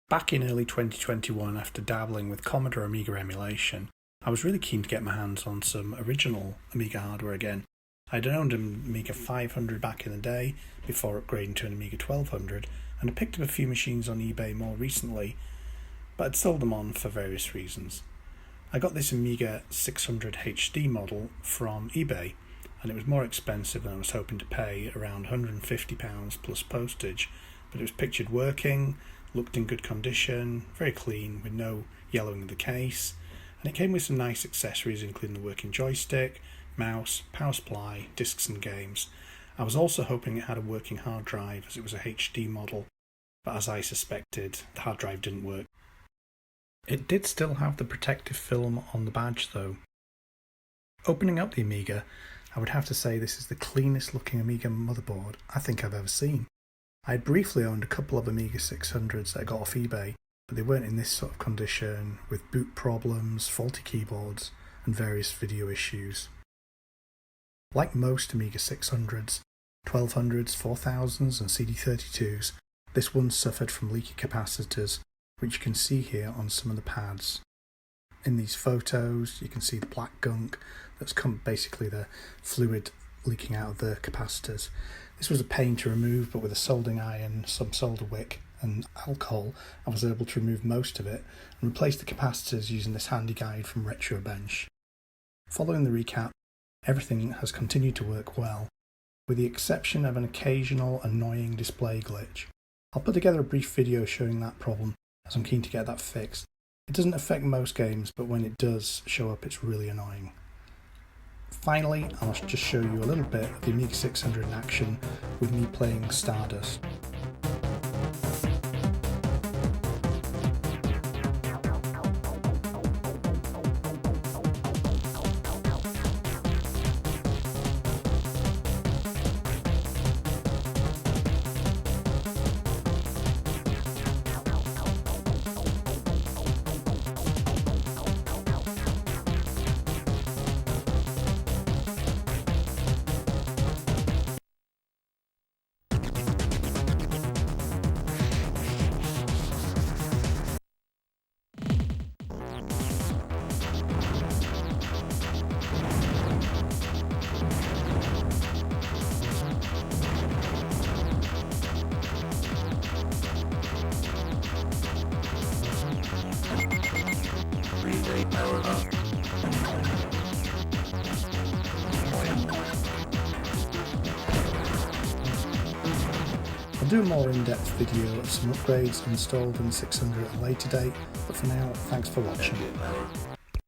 Back in early 2021, after dabbling with Commodore Amiga emulation, I was really keen to get my hands on some original Amiga hardware again. I'd owned an Amiga 500 back in the day, before upgrading to an Amiga 1200, and I picked up a few machines on eBay more recently, but I'd sold them on for various reasons. I got this Amiga 600HD model from eBay, and it was more expensive than I was hoping to pay, around £150 plus postage, but it was pictured working, looked in good condition, very clean, with no yellowing of the case, and it came with some nice accessories including the working joystick, mouse, power supply, discs and games. I was also hoping it had a working hard drive as it was a HD model, but as I suspected, the hard drive didn't work. It did still have the protective film on the badge though. Opening up the Amiga, I would have to say this is the cleanest looking Amiga motherboard I think I've ever seen. I had briefly owned a couple of Amiga 600s that I got off eBay, but they weren't in this sort of condition, with boot problems, faulty keyboards, and various video issues. Like most Amiga 600s, 1200s, 4000s and CD32s, this one suffered from leaky capacitors, which you can see here on some of the pads. In these photos, you can see the black gunk that's basically the fluid leaking out of the capacitors. This was a pain to remove, but with a soldering iron, some solder wick and alcohol, I was able to remove most of it and replace the capacitors using this handy guide from RetroBench. Following the recap, everything has continued to work well, with the exception of an occasional annoying display glitch. I'll put together a brief video showing that problem, as I'm keen to get that fixed. It doesn't affect most games, but when it does show up, it's really annoying. Finally, I'll just show you a little bit of the Amiga 600 in action with me playing Stardust. I'll do a more in-depth video of some upgrades installed in the 600 at a later date, but for now, thanks for watching.